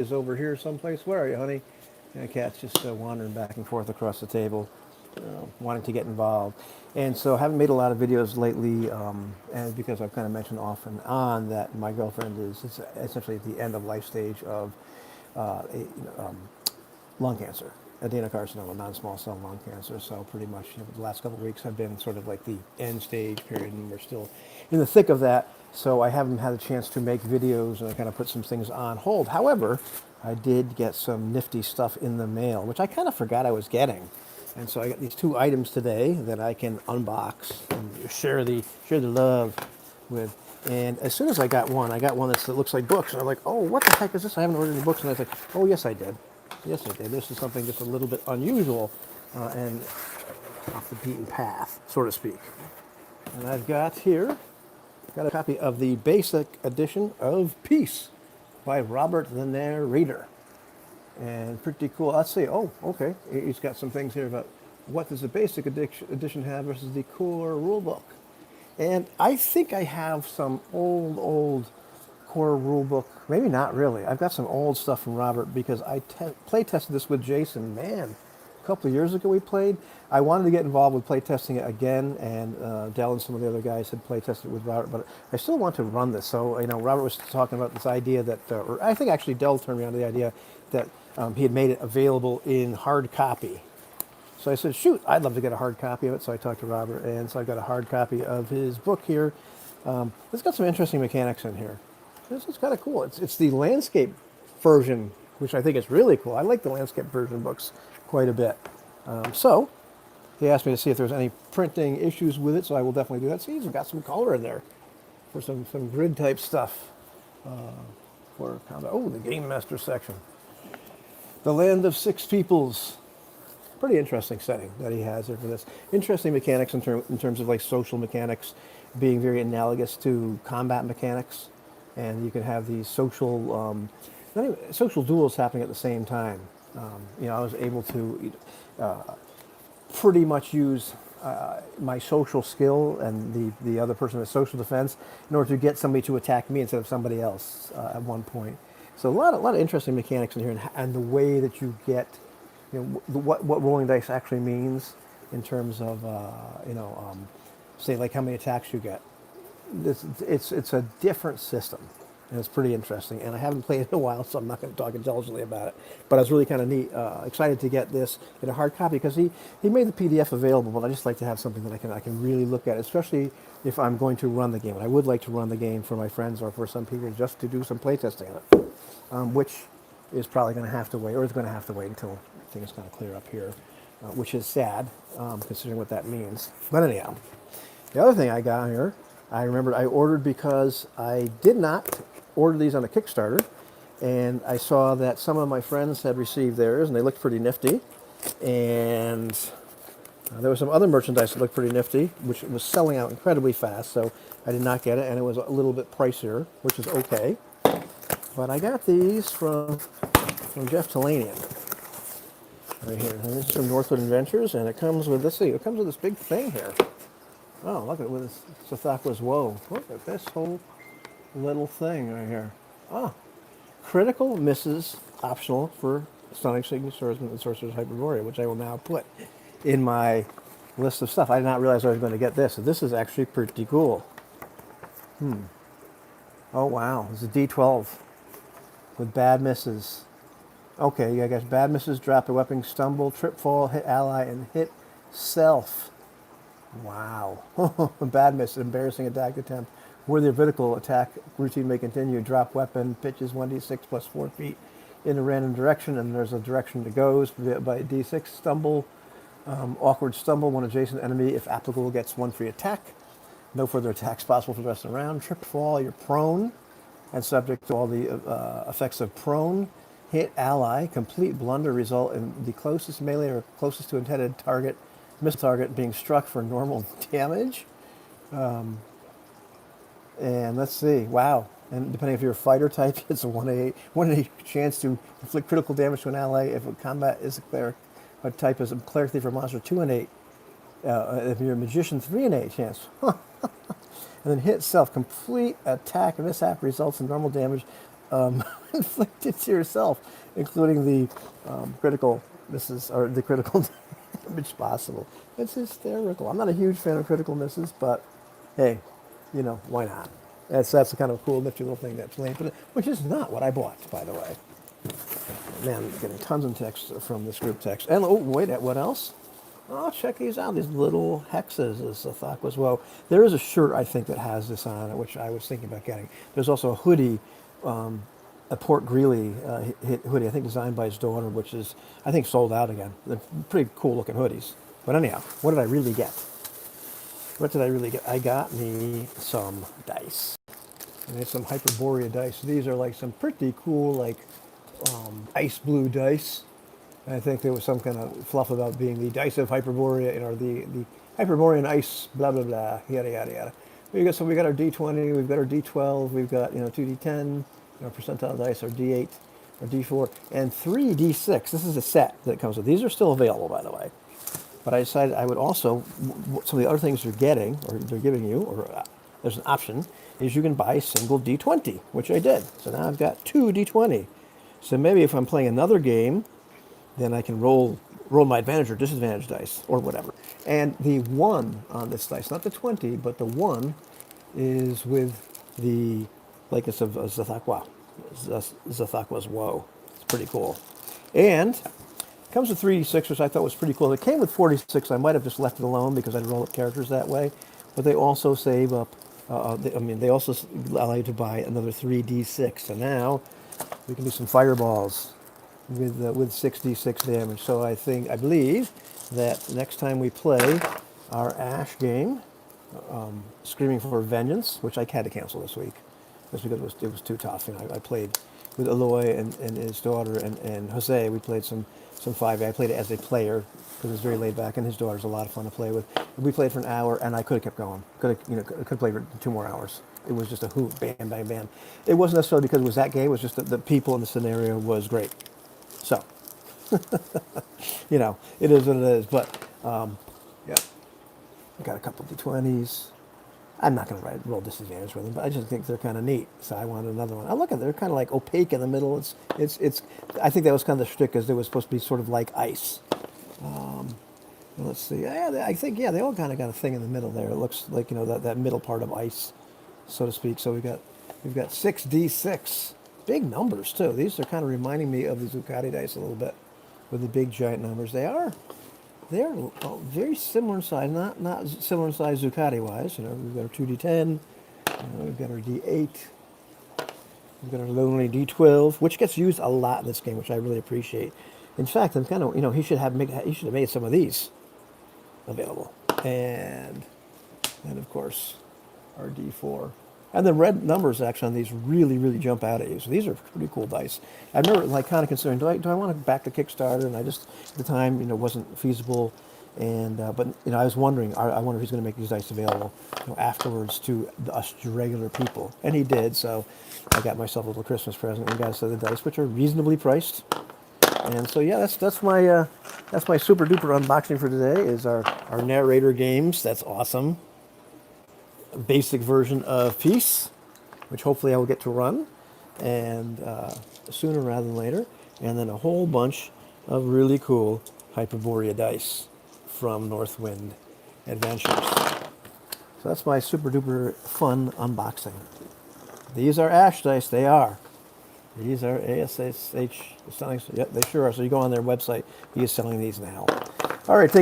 is over here someplace. Where are you, honey? And the cat's just wandering back and forth across the table, wanting to get involved. And so I haven't made a lot of videos lately, and because I've kind of mentioned off and on that my girlfriend is essentially at the end of life stage of lung cancer, adenocarcinoma, non-small cell lung cancer. So pretty much the last couple of weeks have been sort of like the end stage period, and we're still in the thick of that. So I haven't had a chance to make videos, and I kind of put some things on hold. However, I did get some nifty stuff in the mail, which I kind of forgot I was getting. And so I got these two items today that I can unbox and share the love with. And as soon as I got one that looks like books. And I'm like, oh, what the heck is this? I haven't ordered any books. And I was like, oh, yes, I did. Yes, I did. This is something just a little bit unusual and off the beaten path, so to speak. And I've got a copy of the basic edition of Peace by Robert the Narrator. And pretty cool. Let's see. Oh, okay. He's got some things here about what does the basic edition have versus the core rulebook. And I think I have some old core rulebook. Maybe not really. I've got some old stuff from Robert because I play tested this with Jason. Man, a couple of years ago we played. I wanted to get involved with play testing it again, and Dell and some of the other guys had play tested it with Robert, but I still want to run this. So, Robert was talking about this idea that, or I think actually Dell turned me on to the idea that he had made it available in hard copy. So I said, shoot, I'd love to get a hard copy of it. So I talked to Robert, and so I've got a hard copy of his book here. It's got some interesting mechanics in here. This is kind of cool. It's the landscape version, which I think is really cool. I like the landscape version books quite a bit. So he asked me to see if there's any printing issues with it, so I will definitely do that. See, he's got some color in there for some grid type stuff for combat. Oh, the Game Master section. The Land of Six Peoples. Pretty interesting setting that he has here for this. Interesting mechanics in terms of like social mechanics being very analogous to combat mechanics. And you can have these social duels happening at the same time. I was able to pretty much use my social skill and the other person with social defense in order to get somebody to attack me instead of somebody else at one point. So a lot of interesting mechanics in here, and the way that you get, what rolling dice actually means in terms of, say like how many attacks you get. It's a different system, and it's pretty interesting. And I haven't played it in a while, so I'm not going to talk intelligently about it. But I was really kind of neat, excited to get this in a hard copy because he made the PDF available. But I just like to have something that I can really look at, especially if I'm going to run the game. And I would like to run the game for my friends or for some people just to do some playtesting on it, which is probably going to have to wait, or is going to have to wait until things kind of clear up here, which is sad considering what that means. But anyhow, the other thing I got here. I remember I ordered because I did not order these on a Kickstarter, and I saw that some of my friends had received theirs, and they looked pretty nifty. And there was some other merchandise that looked pretty nifty, which was selling out incredibly fast, so I did not get it, and it was a little bit pricier, which is okay. But I got these from Jeff Talanian right here. And this is from Northwood Adventures, and it comes with, let's see, it comes with this big thing here. Oh, look at this Sithakwa's Woe. Look at this whole little thing right here. Oh, critical misses optional for Stunning Signet Swordsman and Sorcerer's Hyperborea, which I will now put in my list of stuff. I did not realize I was going to get this. So this is actually pretty cool. Oh, wow. This is a D12 with bad misses. Okay, yeah, I guess bad misses, drop a weapon, stumble, trip, fall, hit ally, and hit self. Wow. Bad miss, embarrassing attack attempt. Where the vertical attack routine may continue, drop weapon, pitches 1d6 plus 4 feet in a random direction, and there's a direction that goes by d6. Stumble, awkward stumble, one adjacent enemy, if applicable, gets 1 free attack. No further attacks possible for the rest of the round. Trip, fall, you're prone, and subject to all the effects of prone. Hit ally, complete blunder, result in the closest melee or closest to intended target, missile target being struck for normal damage. And let's see, wow. And depending if you're a fighter type, it's a 1 in 8 chance to inflict critical damage to an ally. If a combat is a cleric, a type is a cleric thief or monster, 2 in 8. If you're a magician, 3 in 8 chance. And then hit self, complete attack mishap results in normal damage inflict it to yourself, including the critical misses or the critical damage possible. It's hysterical. I'm not a huge fan of critical misses, but hey, why not? That's the kind of cool, nifty little thing that's lame, but which is not what I bought, by the way. Man, I'm getting tons of text from this group text. And oh, wait, what else? Oh, check these out. These little hexes is the thought was, well, there is a shirt, I think, that has this on it, which I was thinking about getting. There's also a hoodie, a Port Greeley hoodie, I think designed by his daughter, which is, I think, sold out again. They're pretty cool looking hoodies. But anyhow, what did I really get? What did I really get? I got me some dice. And it's some Hyperborea dice. These are like some pretty cool, like, ice blue dice. I think there was some kind of fluff about being the dice of Hyperborea, the Hyperborean ice, blah, blah, blah, yada, yada, yada. We got our D20, we've got our D12, we've got, 2D10, our percentile dice, our D8, our D4, and 3 D6. This is a set that comes with. These are still available, by the way. But I decided I would also, some of the other things they're getting, or they're giving you, or there's an option, is you can buy a single D20, which I did. So now I've got 2 D20. So maybe if I'm playing another game, then I can roll my advantage or disadvantage dice, or whatever. And the 1 on this dice, not the 20, but the 1 is with the likeness of Zathakwa's woe. It's pretty cool. And it comes with 3d6, which I thought was pretty cool. It came with 46. I might have just left it alone because I'd roll up characters that way. But they also save up, they also allow you to buy another 3d6. So now we can do some fireballs with 6d6 damage. So I believe that next time we play our Ash game, Screaming for Vengeance, which I had to cancel this week, just because it was too tough. I played with Eloy and his daughter and Jose. We played some 5e. I played it as a player because it was very laid back, and his daughter's a lot of fun to play with. We played for an hour, and I could have kept going. Could have played for 2 more hours. It was just a hoot, bam, bam, bam. It wasn't necessarily because it was that game. It was just that the people in the scenario was great. So, it is what it is. But, yeah, I got a couple of D20s. I'm not going to roll disadvantage with them, but I just think they're kind of neat. So I wanted another one. I look at them; they're kind of like opaque in the middle. It's. I think that was kind of the shtick, because they were supposed to be sort of like ice. Let's see. Yeah, I think they all kind of got a thing in the middle there. It looks like that middle part of ice, so to speak. So we've got 6d6, big numbers too. These are kind of reminding me of the Zuccotti dice a little bit, with the big giant numbers. They're very similar in size, not similar in size Zuccotti-wise. We've got our 2d10, we've got our d8, we've got our lonely d12, which gets used a lot in this game, which I really appreciate. In fact, I'm kind of, he should have made some of these available. And of course, our d4. And the red numbers actually on these really, really jump out at you. So these are pretty cool dice. I remember kind of considering, do I want to back the Kickstarter? And I just, at the time, wasn't feasible. And but I was wondering, I wonder if he's going to make these dice available afterwards to us regular people. And he did. So I got myself a little Christmas present and got a set of dice, which are reasonably priced. And so yeah, that's my super duper unboxing for today. Is our narrator games. That's awesome. Basic version of Peace, which hopefully I will get to run, and sooner rather than later, and then a whole bunch of really cool Hyperborea dice from Northwind Adventures. So that's my super duper fun unboxing. These are Ash dice. They are. These are ASH. Yep, they sure are. So you go on their website. He is selling these now. All right, take